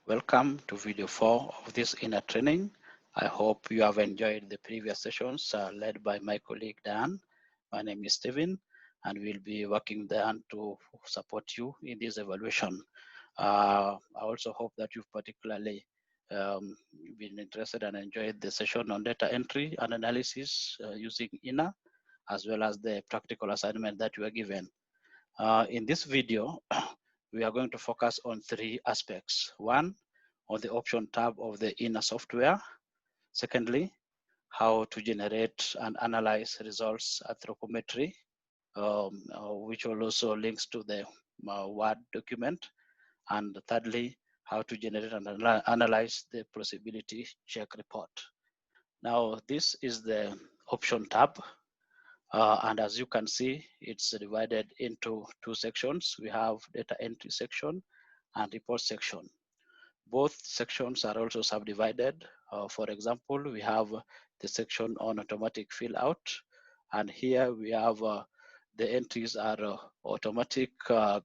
Welcome to video 4 of this ENA training. I hope you have enjoyed the previous sessions led by my colleague Dan. My name is Steven, and we'll be working Dan to support you in this evaluation. I also hope that you've particularly been interested and enjoyed the session on data entry and analysis using ENA, as well as the practical assignment that you were given. In this video, we are going to focus on 3 aspects. One, on the option tab of the ENA software. Secondly, how to generate and analyze results anthropometry, which will also links to the Word document. And thirdly, how to generate and analyze the plausibility check report. Now, this is the option tab. And as you can see, it's divided into 2 sections. We have data entry section and report section. Both sections are also subdivided. For example, we have the section on automatic fill out, and here we have the entries are automatic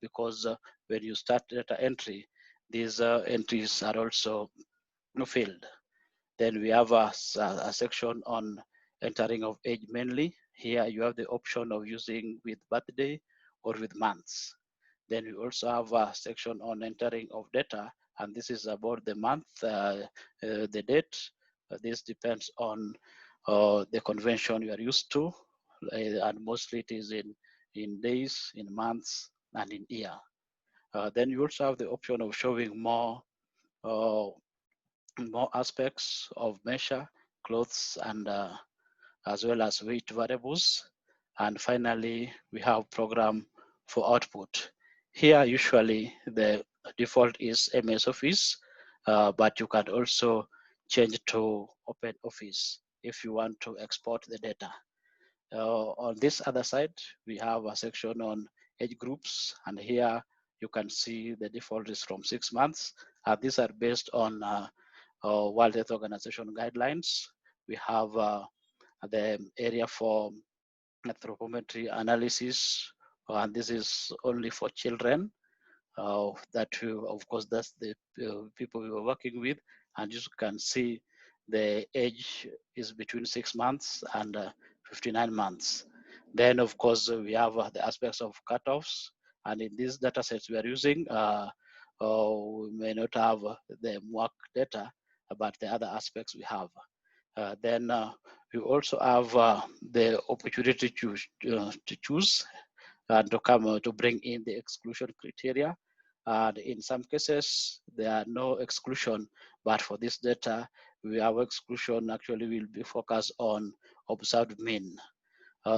because when you start data entry, these entries are also filled. Then we have a section on entering of age mainly. Here you have the option of using with birthday or with months. Then we also have a section on entering of data, and this is about the month, the date. This depends on the convention you are used to, and mostly it is in days, in months, and in year. Then you also have the option of showing more aspects of measure, clothes, and as well as weight variables. And finally, we have program for output. Here, usually the default is MS Office, but you can also change to Open Office if you want to export the data. On this other side, we have a section on age groups, and here you can see the default is from 6 months. These are based on World Health Organization guidelines. We have the area for anthropometry analysis, and this is only for children. That of course, that's the people we were working with, and you can see the age is between 6 months and 59 months. Then, of course, we have the aspects of cutoffs, and in these data sets we are using, we may not have the MWAC data, but the other aspects we have. Then we also have the opportunity to choose and to come to bring in the exclusion criteria. And in some cases, there are no exclusion, but for this data, we have exclusion actually will be focused on observed mean.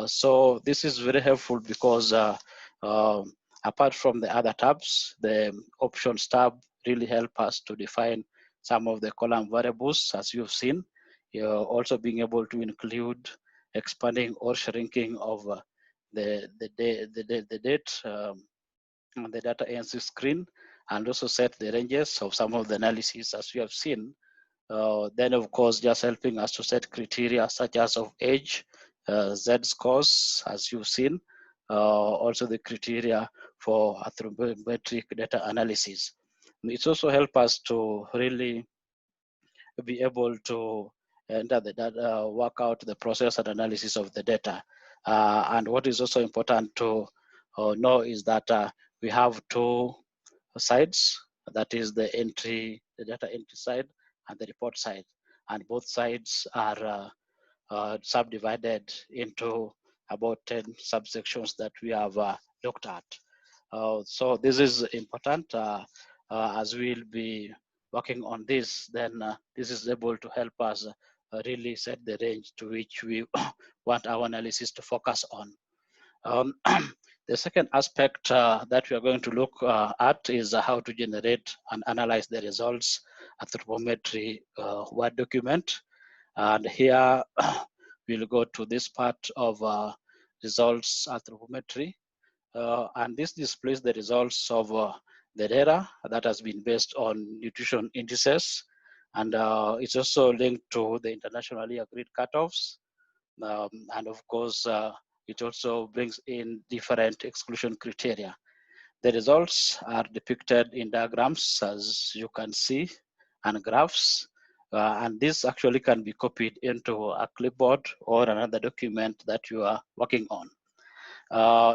So this is very helpful because apart from the other tabs, the options tab really help us to define some of the column variables, as you've seen. You're also being able to include expanding or shrinking of the date on the data ANC screen, and also set the ranges of some of the analysis as we have seen. Then of course, just helping us to set criteria such as of age, Z scores as you've seen, also the criteria for anthropometric data analysis. It's also help us to really be able to enter the data, work out the process and analysis of the data. And what is also important to know is that we have 2 sides, that is the data entry side and the report side. And both sides are subdivided into about 10 subsections that we have looked at. So this is important as we'll be working on this, then this is able to help us really set the range to which we want our analysis to focus on. The second aspect that we are going to look at is how to generate and analyze the results anthropometry Word document. And here we'll go to this part of results anthropometry. And this displays the results of the data that has been based on nutrition indices. And it's also linked to the internationally agreed cutoffs. And of course, it also brings in different exclusion criteria. The results are depicted in diagrams, as you can see, and graphs. And this actually can be copied into a clipboard or another document that you are working on.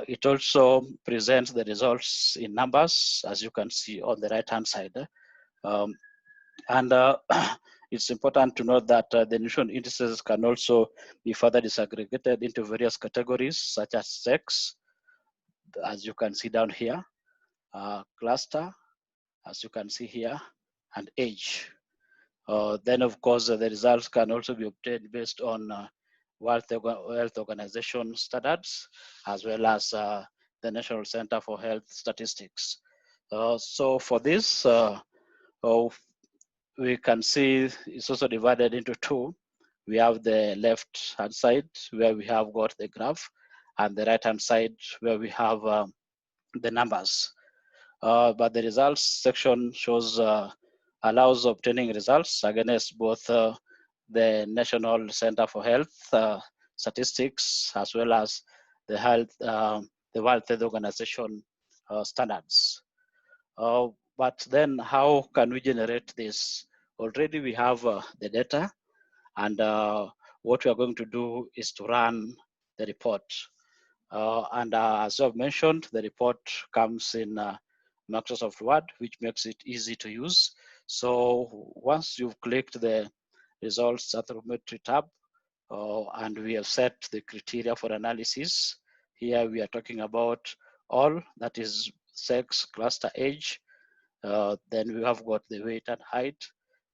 It also presents the results in numbers, as you can see on the right-hand side. Um, and it's important to note that the nutrition indices can also be further disaggregated into various categories, such as sex, as you can see down here, cluster, as you can see here, and age. Then, of course, the results can also be obtained based on World Health Organization standards, as well as the National Center for Health Statistics. So for this, we can see it's also divided into two. We have the left hand side where we have got the graph, and the right hand side where we have the numbers. But the results section shows allows obtaining results against both the National Center for Health Statistics, as well as the the World Health Organization standards. But then how can we generate this? Already we have the data, and what we are going to do is to run the report. And as I've mentioned, the report comes in Microsoft Word, which makes it easy to use. So once you've clicked the results anthropometry tab, and we have set the criteria for analysis, here we are talking about all, that is sex, cluster, age. Then we have got the weight and height.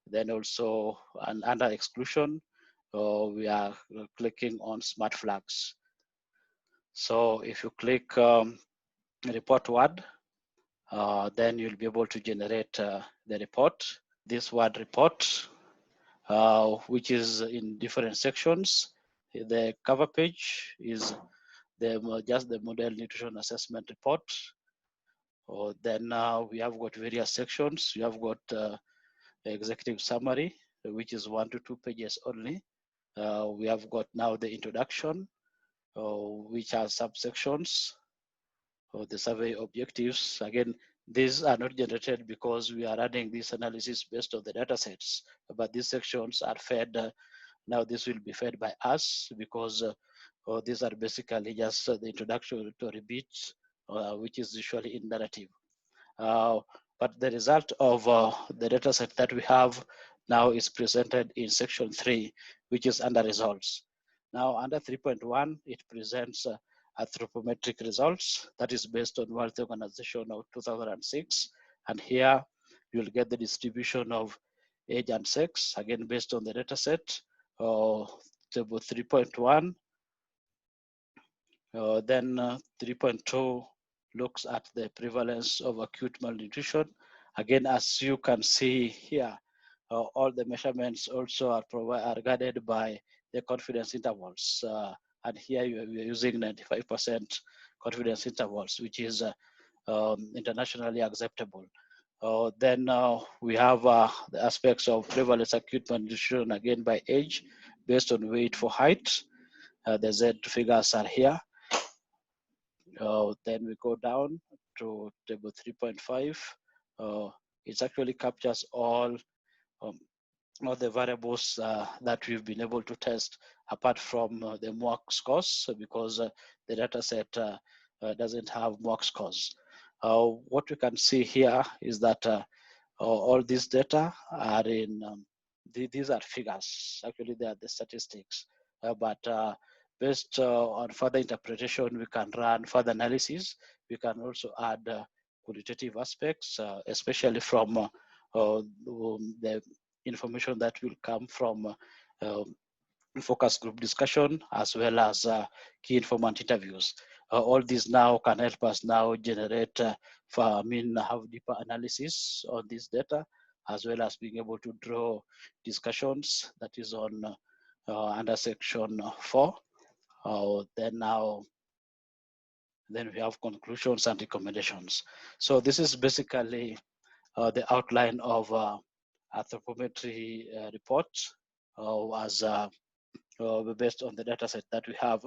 Then also under exclusion, we are clicking on smart flags. So if you click report word, then you'll be able to generate the report. This word report, which is in different sections. The cover page is just the model nutrition assessment report. Then we have got various sections. You have got executive summary, which is 1 to 2 pages only. We have got now the introduction, which has subsections. The survey objectives. Again, these are not generated because we are running this analysis based on the data sets, but these sections are fed. Now this will be fed by us because these are basically just the introduction to repeat, which is usually in narrative. But the result of the data set that we have now is presented in section 3, which is under results. Now under 3.1, it presents anthropometric results that is based on World Health Organization of 2006. And here you'll get the distribution of age and sex, again based on the data set. Table 3.1, then 3.2 looks at the prevalence of acute malnutrition. Again, as you can see here, all the measurements also are guided by the confidence intervals. And here we are using 95% confidence intervals, which is internationally acceptable. Then we have the aspects of prevalence acute malnutrition, again by age, based on weight for height. The Z figures are here. Then we go down to table 3.5. It actually captures um, all the variables that we've been able to test apart from the MWAC scores, because the data set doesn't have MWAC scores. What we can see here is that all these data are in, these are figures. Actually, they are the statistics. But based on further interpretation, we can run further analysis. We can also add qualitative aspects, especially from the information that will come from focus group discussion, as well as key informant interviews. All these now can help us now generate, have deeper analysis on this data, as well as being able to draw discussions that is on under section 4. Then we have conclusions and recommendations. So this is basically the outline of anthropometry report as based on the data set that we have.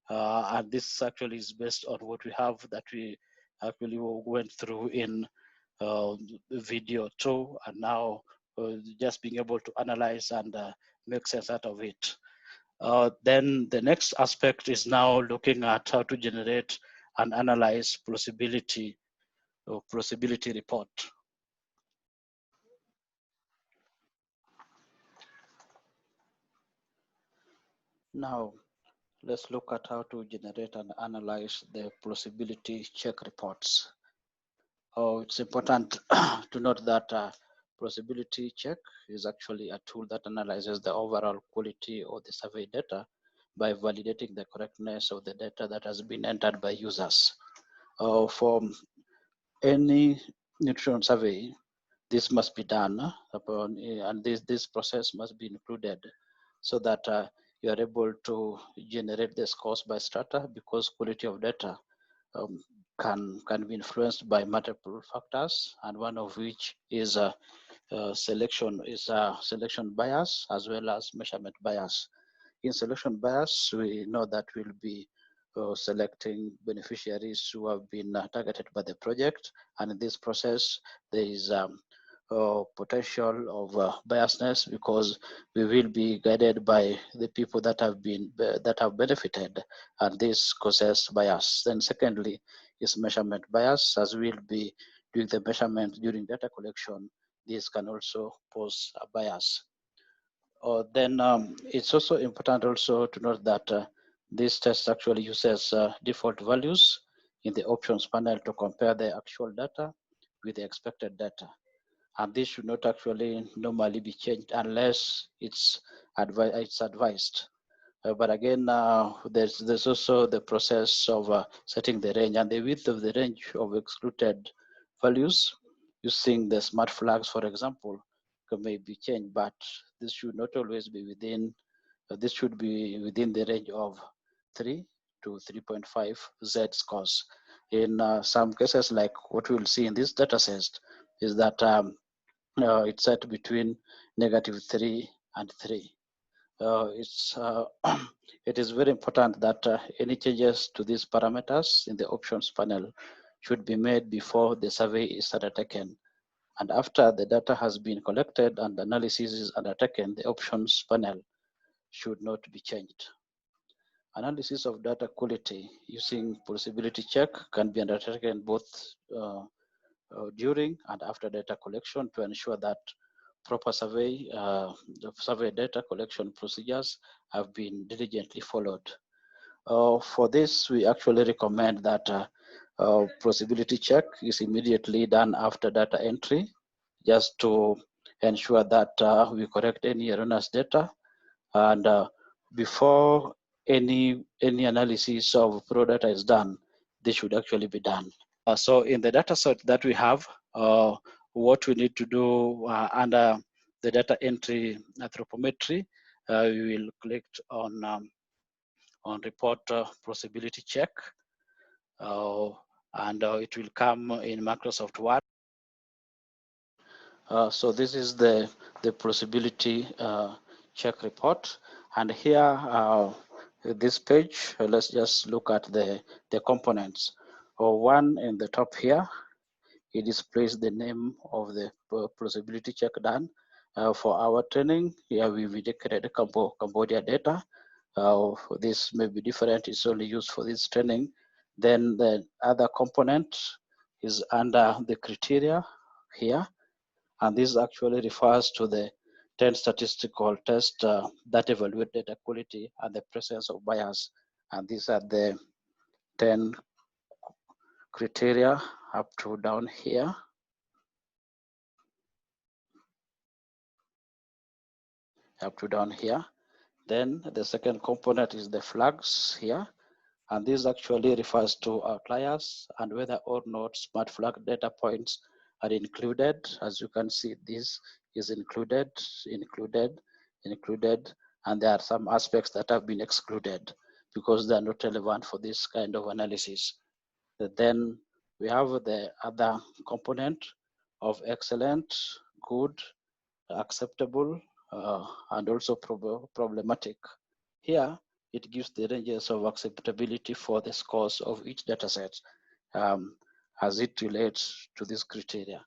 And this actually is based on what we have that we actually went through in video 2, and now just being able to analyze and make sense out of it. Then the next aspect is now looking at how to generate and analyze plausibility report. Now, let's look at how to generate and analyze the plausibility check reports. It's important to note that plausibility check is actually a tool that analyzes the overall quality of the survey data by validating the correctness of the data that has been entered by users. For any nutrition survey, this must be done and this process must be included so that you are able to generate the scores by strata, because quality of data um, can be influenced by multiple factors, and one of which is selection bias as well as measurement bias. In selection bias, we know that we'll be selecting beneficiaries who have been targeted by the project, and in this process, there is potential of biasness, because we will be guided by the people that have benefited, and this causes bias. Then secondly is measurement bias, as we'll be doing the measurement during data collection. This can also pose a bias. Then it's also important also to note that this test actually uses default values in the options panel to compare the actual data with the expected data. And this should not actually normally be changed unless it's advised. But again, there's also the process of setting the range, and the width of the range of excluded values using the smart flags, for example, may be changed, but this should not always be within, this should be within the range of 3 to 3.5 Z scores. In some cases, like what we'll see in this data set, is that it's set between -3 and 3. It is very important that any changes to these parameters in the options panel should be made before the survey is undertaken. And after the data has been collected and analysis is undertaken, the options panel should not be changed. Analysis of data quality using plausibility check can be undertaken both during and after data collection to ensure that proper survey data collection procedures have been diligently followed. For this, we actually recommend that plausibility check is immediately done after data entry, just to ensure that we correct any erroneous data, and before any analysis of raw data is done, this should actually be done. So in the data set that we have, what we need to do under the data entry anthropometry, we will click on report plausibility check, and it will come in Microsoft Word. So this is the plausibility check report, and here this page, let's just look at the components. One in the top here, it displays the name of the plausibility check done. For our training, here we indicated Cambodia data. This may be different, it's only used for this training. Then the other component is under the criteria here, and this actually refers to the 10 statistical tests that evaluate data quality and the presence of bias. And these are the 10 criteria up to down here. Up to down here. Then the second component is the flags here. And this actually refers to outliers and whether or not smart flag data points are included. As you can see, this is included, and there are some aspects that have been excluded because they are not relevant for this kind of analysis. Then we have the other component of excellent, good, acceptable, and also problematic. Here, it gives the ranges of acceptability for the scores of each data set. as it relates to this criteria.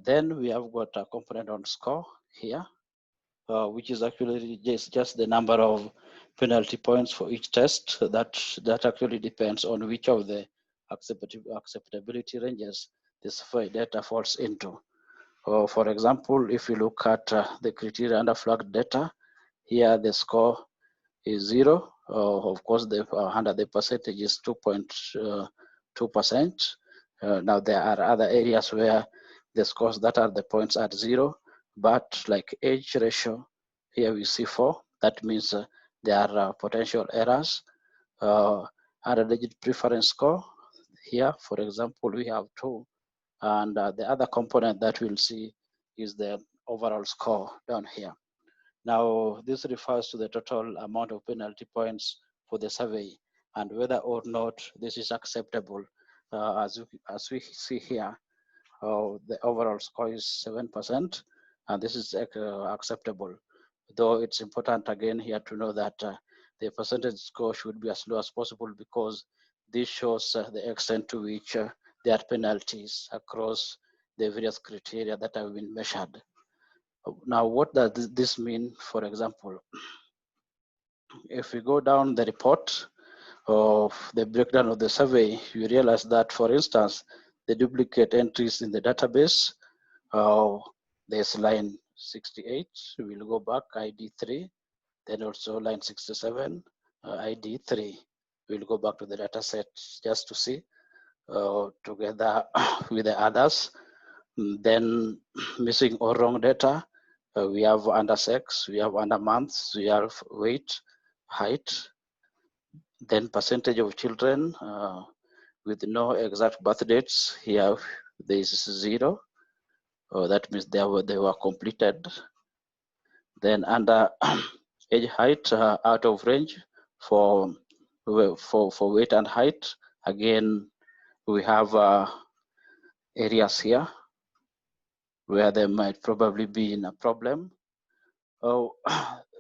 Then we have got a component on score here, which is actually just the number of penalty points for each test. That actually depends on which of the acceptability ranges this data falls into. For example, if you look at the criteria under flagged data, here the score is 0. Of course, under the percentage is 2.2%. Now there are other areas where the scores that are the points at 0, but like age ratio, here we see 4. That means there are potential errors. Under digit preference score, here, for example, we have 2. And the other component that we'll see is the overall score down here. Now, this refers to the total amount of penalty points for the survey and whether or not this is acceptable. As we see here, the overall score is 7%, and this is acceptable. Though it's important again here to know that the percentage score should be as low as possible, because this shows the extent to which there are penalties across the various criteria that have been measured. Now, what does this mean? For example, if we go down the report of the breakdown of the survey, you realize that, for instance, the duplicate entries in the database, there's line 68, we'll go back, ID 3, then also line 67, ID 3. We'll go back to the data set just to see together with the others. Then missing or wrong data, we have under sex, we have under months, we have weight, height, then percentage of children with no exact birth dates. Here there is 0. That means they were completed. Then under age height, out of range for weight and height. Again, we have areas here where there might probably be a problem.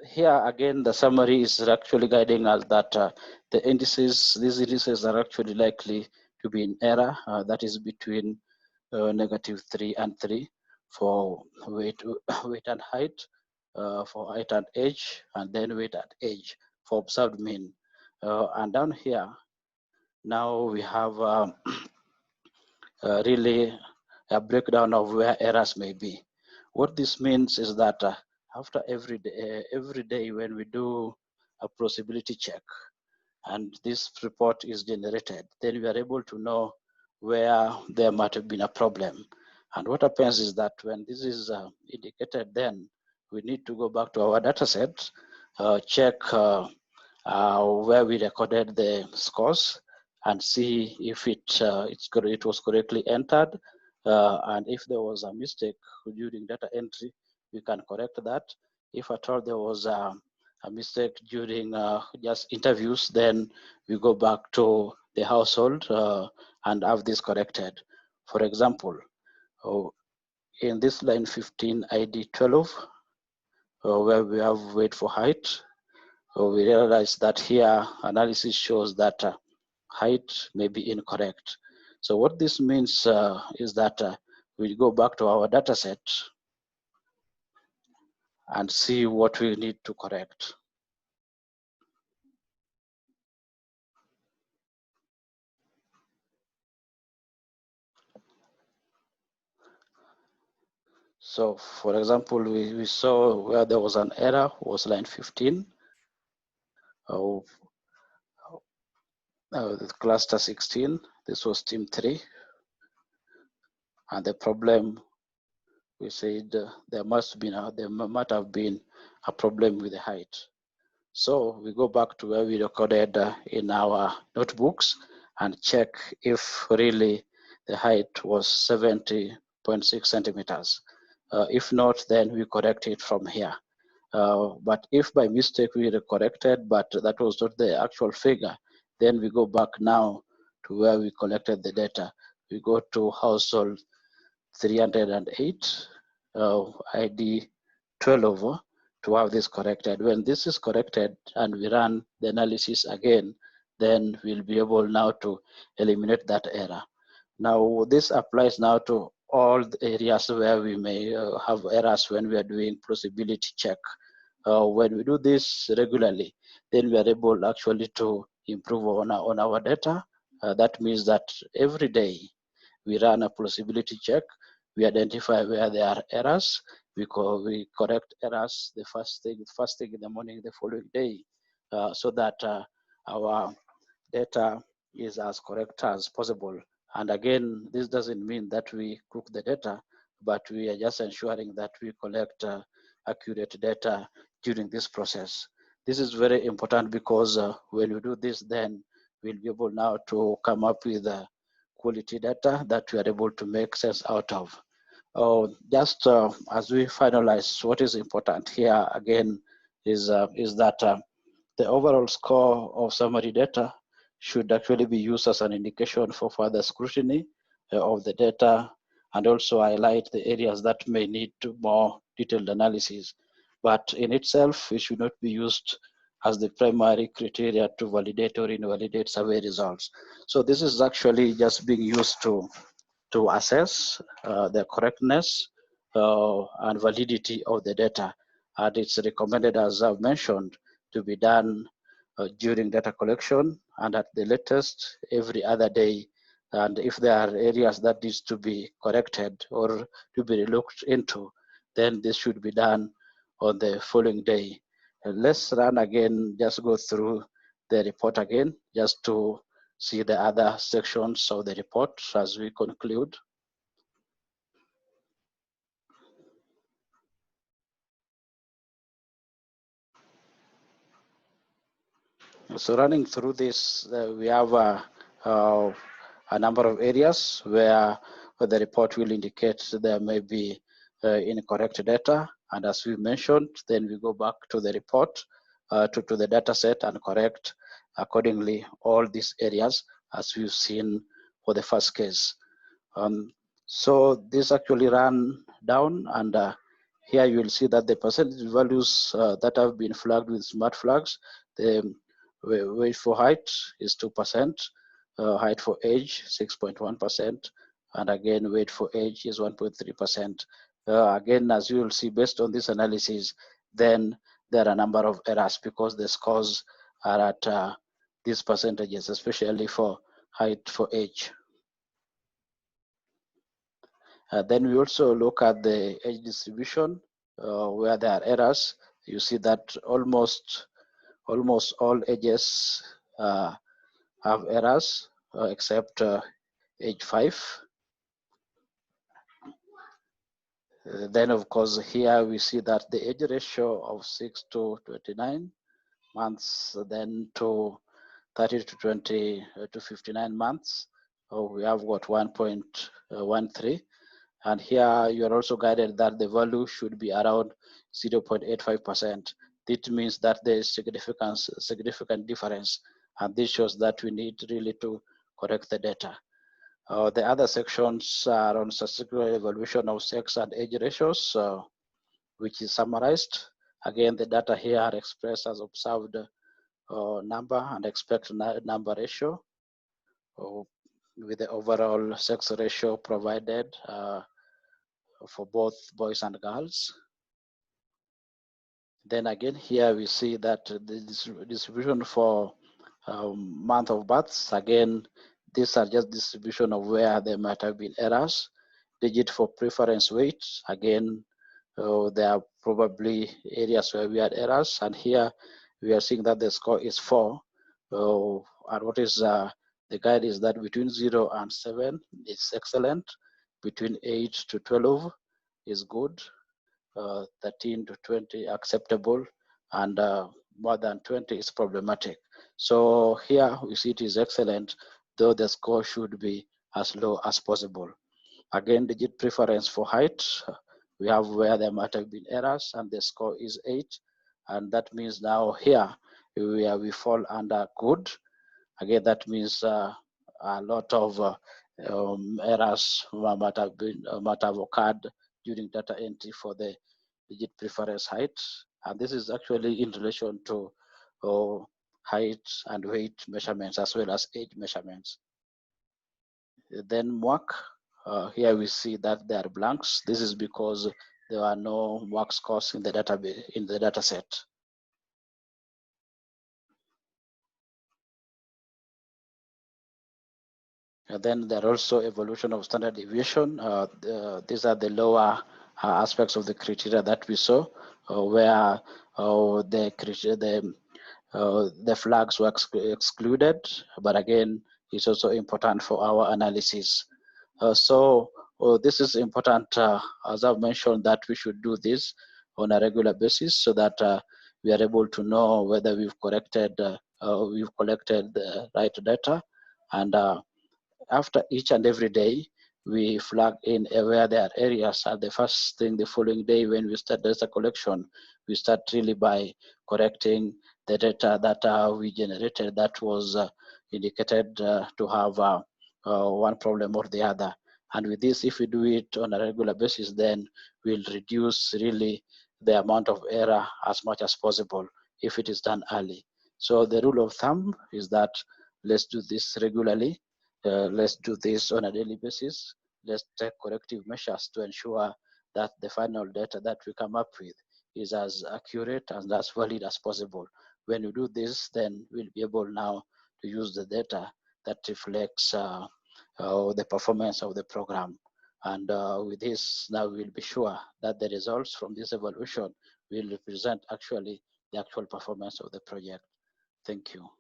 Here again, the summary is actually guiding us that these indices are actually likely to be in error. That is between -3 and 3 for weight and height, for height and age, and then weight and age for observed mean. And down here, now we have really a breakdown of where errors may be. What this means is that after every day when we do a plausibility check and this report is generated, then we are able to know where there might have been a problem. And what happens is that when this is indicated, then we need to go back to our data set, check where we recorded the scores and see if it was correctly entered. And if there was a mistake during data entry, we can correct that. If at all there was a mistake during just interviews, then we go back to the household and have this corrected. For example, in this line 15 ID 12, where we have weight for height, we realize that here analysis shows that height may be incorrect. So what this means is that we go back to our data set and see what we need to correct. So for example, we saw where there was an error was line 15 of cluster 16. This was team 3. And the problem, we said there might have been a problem with the height. So we go back to where we recorded in our notebooks and check if really the height was 70.6 centimeters. If not, then we correct it from here. But if by mistake we corrected, but that was not the actual figure, then we go back now to where we collected the data. We go to household 308, ID 12 to have this corrected. When this is corrected and we run the analysis again, then we'll be able now to eliminate that error. Now, this applies now to all the areas where we may have errors when we are doing plausibility check. When we do this regularly, then we are able actually to improve on our data. That means that every day we run a plausibility check, we identify where there are errors, we correct errors the first thing in the morning the following day, so that our data is as correct as possible. And again, this doesn't mean that we cook the data, but we are just ensuring that we collect accurate data during this process. This is very important because when we do this, then we'll be able now to come up with quality data that we are able to make sense out of. Just as we finalize, what is important here again is that the overall score of summary data should actually be used as an indication for further scrutiny of the data, and also highlight the areas that may need more detailed analysis. But in itself, it should not be used as the primary criteria to validate or invalidate survey results. So this is actually just being used to assess the correctness and validity of the data. And it's recommended, as I've mentioned, to be done during data collection and at the latest every other day. And if there are areas that needs to be corrected or to be looked into, then this should be done on the following day. Let's run again, just go through the report again, just to see the other sections of the report as we conclude. So running through this, we have a number of areas where the report will indicate there may be incorrect data. And as we mentioned, then we go back to the report, to the data set, and correct accordingly all these areas as we've seen for the first case. So this actually ran down, and here you will see that the percentage values that have been flagged with smart flags, the weight for height is 2%, height for age 6.1%, and again weight for age is 1.3%. Again, as you will see, based on this analysis, then there are a number of errors because the scores are at these percentages, especially for height for age. Then we also look at the age distribution where there are errors. You see that almost all ages have errors except age 5. Then of course here we see that the age ratio of 6 to 29 months, then to 30 to 20 to 59 months, we have got 1.13. And here you are also guided that the value should be around 0.85%. It means that there is significant difference, and this shows that we need really to correct the data. The other sections are on statistical evaluation of sex and age ratios, which is summarized. Again, the data here are expressed as observed number and expected number ratio, with the overall sex ratio provided for both boys and girls. Then again, here we see that the distribution for month of births, again, these are just distribution of where there might have been errors. Digit for preference weight, again, there are probably areas where we had errors, and here we are seeing that the score is 4. And what is the guide is that between 0 and 7 is excellent, between 8 to 12 is good, 13 to 20 acceptable, and more than 20 is problematic. So here we see it is excellent, though the score should be as low as possible. Again, digit preference for height, we have where there might have been errors, and the score is 8, and that means now here we fall under good. Again, that means a lot of errors might have occurred during data entry for the digit preference height, and this is actually in relation to height and weight measurements as well as age measurements. Then mark, here we see that there are blanks. This is because there are no mark scores in the database, in the data set. And then there are also evolution of standard deviation. These are the lower aspects of the criteria that we saw, where the flags were excluded, but again, it's also important for our analysis. This is important, as I've mentioned, that we should do this on a regular basis so that we are able to know whether we've collected the right data. And after each and every day, we flag in where there are areas. And the first thing the following day, when we start data collection, we start really by correcting the data that we generated that was indicated to have one problem or the other. And with this, if we do it on a regular basis, then we'll reduce really the amount of error as much as possible if it is done early. So the rule of thumb is that let's do this regularly. Let's do this on a daily basis. Let's take corrective measures to ensure that the final data that we come up with is as accurate and as valid as possible. When we do this, then we'll be able now to use the data that reflects the performance of the program. And with this, now we'll be sure that the results from this evaluation will represent actually the actual performance of the project. Thank you.